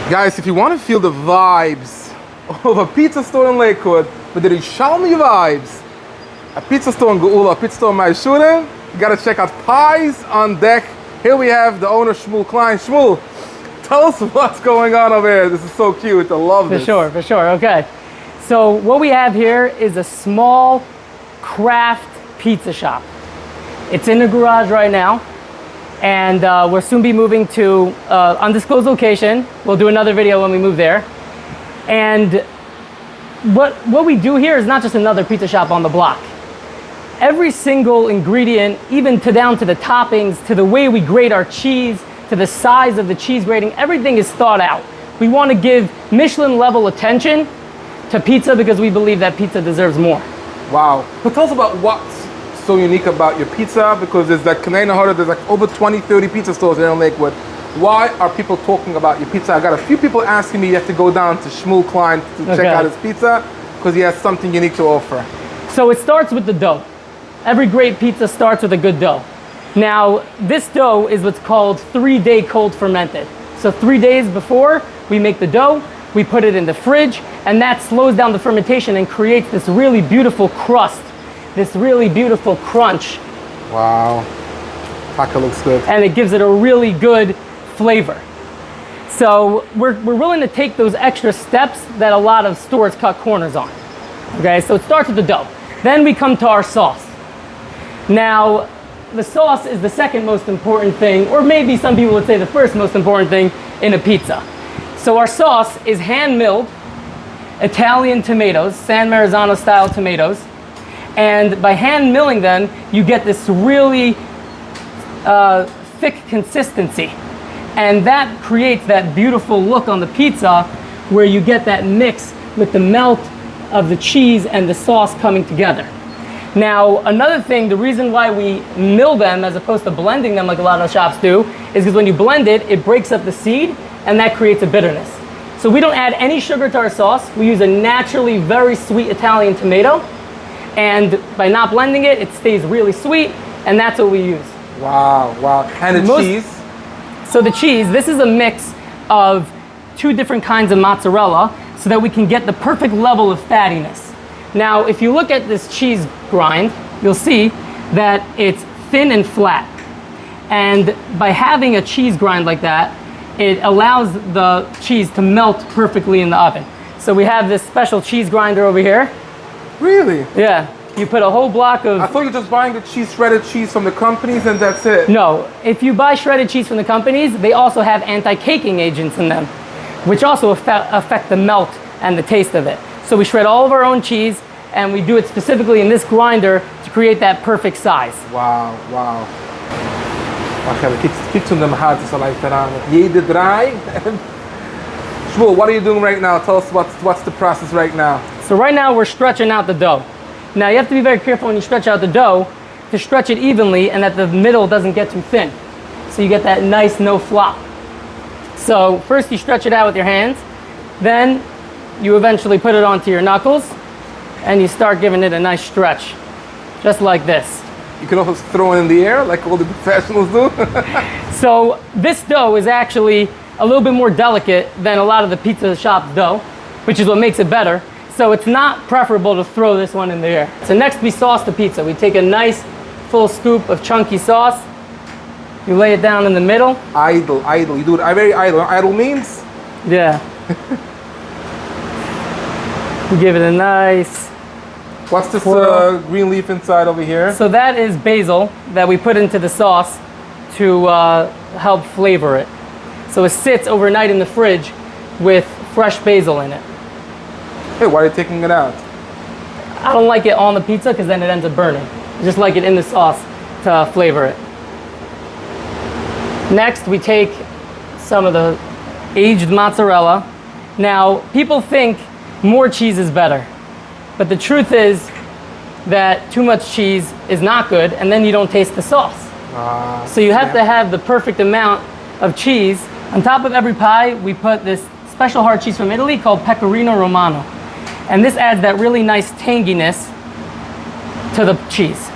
Guys, if you want to feel the vibes of a pizza store in Lakewood, but the Rishalmi vibes, a pizza store in Geula, a pizza store in Maishurim, you gotta check out Pies on Deck. Here we have the owner, Shmuel Klien. Shmuel, tell us what's going on over here. This is so cute. I love this. For sure. Okay. So what we have here is a small craft pizza shop. It's in the garage right now, and we'll soon be moving to undisclosed location. We'll do another video when we move there. And what we do here is not just another pizza shop on the block. Every single ingredient, even down to the toppings, to the way we grate our cheese, to the size of the cheese grating, everything is thought out. We want to give Michelin level attention to pizza because we believe that pizza deserves more. Wow. But tell us about what's so unique about your pizza, because there's like there's like over 20, 30 pizza stores here in Lakewood. Why are people talking about your pizza? I got a few people asking me, you have to go down to Shmuel Klien to check out his pizza because he has something unique to offer. So it starts with the dough. Every great pizza starts with a good dough. Now, this dough is what's called 3-day cold fermented. So 3 days before we make the dough, we put it in the fridge, and that slows down the fermentation and creates this really beautiful crust, this really beautiful crunch. Wow, taco looks good. And it gives it a really good flavor. So we're willing to take those extra steps that a lot of stores cut corners on. Okay, so it starts with the dough. Then we come to our sauce. Now, the sauce is the second most important thing, or maybe some people would say the first most important thing in a pizza. So our sauce is hand-milled Italian tomatoes, San Marzano style tomatoes. And by hand milling them, you get this really thick consistency. And that creates that beautiful look on the pizza where you get that mix with the melt of the cheese and the sauce coming together. Now, another thing, the reason why we mill them as opposed to blending them like a lot of shops do is because when you blend it, it breaks up the seed and that creates a bitterness. So we don't add any sugar to our sauce. We use a naturally very sweet Italian tomato. And by not blending it, it stays really sweet, and that's what we use. Wow, wow. And the cheese? So the cheese, this is a mix of 2 different kinds of mozzarella so that we can get the perfect level of fattiness. Now, if you look at this cheese grind, you'll see that it's thin and flat. And by having a cheese grind like that, it allows the cheese to melt perfectly in the oven. So we have this special cheese grinder over here. Really? Yeah. You put a whole block of... I thought you were just buying the cheese, shredded cheese from the companies and that's it. No. If you buy shredded cheese from the companies, they also have anti-caking agents in them, which also affect the melt and the taste of it. So we shred all of our own cheese, and we do it specifically in this grinder to create that perfect size. Wow, wow. Shmuel, what are you doing right now? Tell us what's the process right now. So right now we're stretching out the dough. Now you have to be very careful when you stretch out the dough to stretch it evenly and that the middle doesn't get too thin. So you get that nice no flop. So first you stretch it out with your hands, then you eventually put it onto your knuckles and you start giving it a nice stretch, just like this. You can also throw it in the air like all the professionals do. So this dough is actually a little bit more delicate than a lot of the pizza shop's dough, which is what makes it better. So it's not preferable to throw this one in the air. So next we sauce the pizza. We take a nice full scoop of chunky sauce. You lay it down in the middle. Idle. You do it very idle. Idle means? Yeah. You give it a nice... What's this green leaf inside over here? So that is basil that we put into the sauce to help flavor it. So it sits overnight in the fridge with fresh basil in it. Hey, why are you taking it out? I don't like it on the pizza because then it ends up burning. I just like it in the sauce to flavor it. Next, we take some of the aged mozzarella. Now, people think more cheese is better. But the truth is that too much cheese is not good, and then you don't taste the sauce. So you have to have the perfect amount of cheese. On top of every pie, we put this special hard cheese from Italy called Pecorino Romano. And this adds that really nice tanginess to the cheese.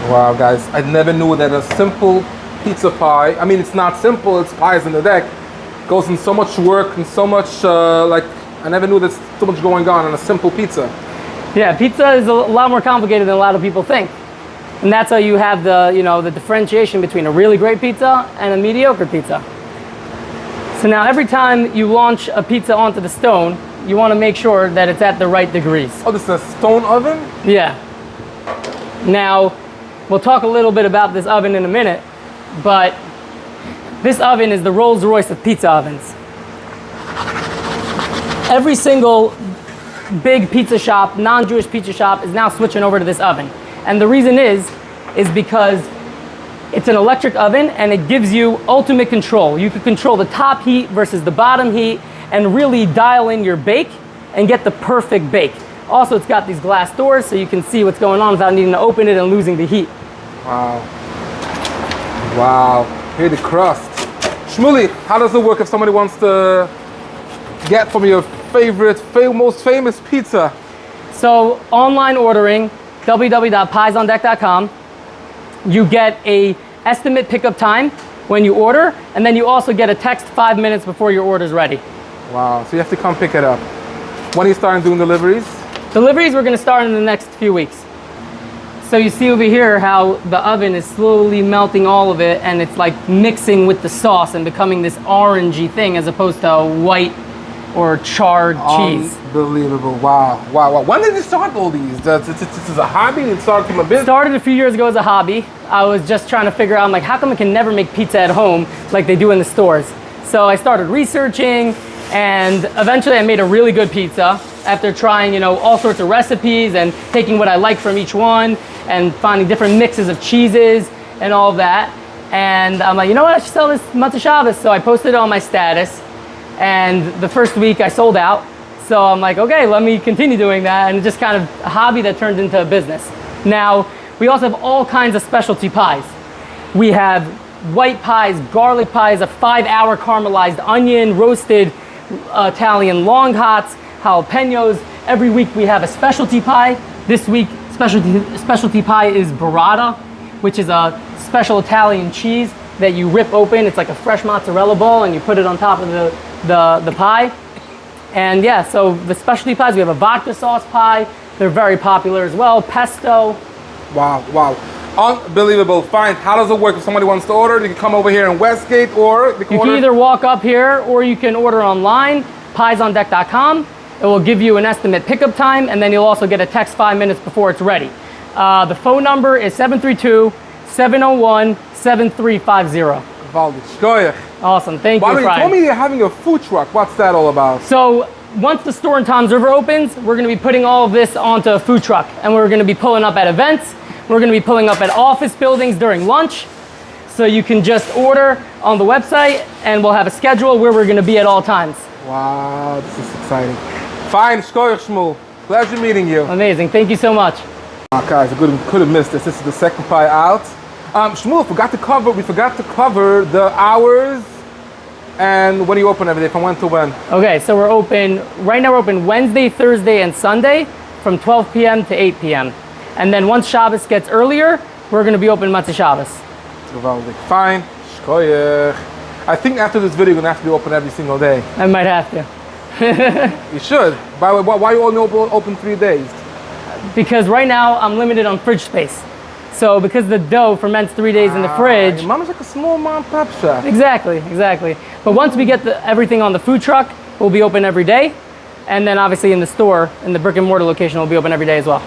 Wow, guys, I never knew that a simple pizza pie, I mean, it's not simple, it's pies in the deck, goes in so much work and so much, like, I never knew there's so much going on a simple pizza. Yeah, pizza is a lot more complicated than a lot of people think. And that's how you have the, you know, the differentiation between a really great pizza and a mediocre pizza. So now every time you launch a pizza onto the stone, you want to make sure that it's at the right degrees. Oh, this is a stone oven? Yeah. Now, we'll talk a little bit about this oven in a minute, but this oven is the Rolls Royce of pizza ovens. Every single big pizza shop, non-Jewish pizza shop, is now switching over to this oven. And the reason is because it's an electric oven and it gives you ultimate control. You can control the top heat versus the bottom heat and really dial in your bake and get the perfect bake. Also, it's got these glass doors so you can see what's going on without needing to open it and losing the heat. Wow. Wow. Here's the crust. Shmuley, how does it work if somebody wants to get from your favorite, most famous pizza? So online ordering, www.piesondeck.com. You get a estimate pickup time when you order, and then you also get a text 5 minutes before your order's ready. Wow, so you have to come pick it up. When are you starting doing deliveries? Deliveries we're gonna start in the next few weeks. So you see over here how the oven is slowly melting all of it, and it's like mixing with the sauce and becoming this orangey thing as opposed to a white or charred cheese. Unbelievable. Wow. Wow. Wow. When did you start all these? This is a hobby? It started from a business? Started a few years ago as a hobby. I was just trying to figure out, I'm like, how come I can never make pizza at home like they do in the stores? So I started researching, and eventually I made a really good pizza after trying, you know, all sorts of recipes and taking what I like from each one and finding different mixes of cheeses and all of that. And I'm like, you know what, I should sell this Motzei Shabbat. So I posted it on my status, and the first week I sold out. So I'm like, okay, let me continue doing that. And it's just kind of a hobby that turned into a business. Now, we also have all kinds of specialty pies. We have white pies, garlic pies, a 5-hour caramelized onion, roasted Italian long hots, jalapenos. Every week we have a specialty pie. This week, specialty pie is burrata, which is a special Italian cheese that you rip open. It's like a fresh mozzarella ball, and you put it on top of the pie. And yeah, so the specialty pies, we have a vodka sauce pie. They're very popular as well. Pesto. Wow, wow. Unbelievable. Fine. How does it work if somebody wants to order? They can come over here in Westgate, or they can You can either walk up here or you can order online, piesondeck.com. It will give you an estimate pickup time, and then you'll also get a text 5 minutes before it's ready. The phone number is 732-701-7350. Awesome, thank you, You Brian. told me you're having a food truck. What's that all about? So once the store in Tom's River opens, we're gonna be putting all of this onto a food truck, and we're gonna be pulling up at events. We're gonna be pulling up at office buildings during lunch. So you can just order on the website, and we'll have a schedule where we're gonna be at all times. Wow, this is exciting. Fine, shkoyach Shmuel. Pleasure meeting you. Amazing, thank you so much. Guys, I could have missed this. This is the second pie out. Shmuel, we forgot to cover the hours and when you open every day, from when to when. Okay, so we're open, right now we're open Wednesday, Thursday, and Sunday from 12 p.m. to 8 p.m. And then once Shabbos gets earlier, we're gonna be open Motzei Shabbos. Fine, shkoyach. I think after this video, you're gonna have to be open every single day. I might have to. You should. By the way, why are you only open 3 days? Because right now I'm limited on fridge space. So because the dough ferments 3 days in the fridge. Your mom is like a small mom pop shop. Exactly. But once we get everything on the food truck, we'll be open every day. And then obviously in the store, in the brick and mortar location, we'll be open every day as well.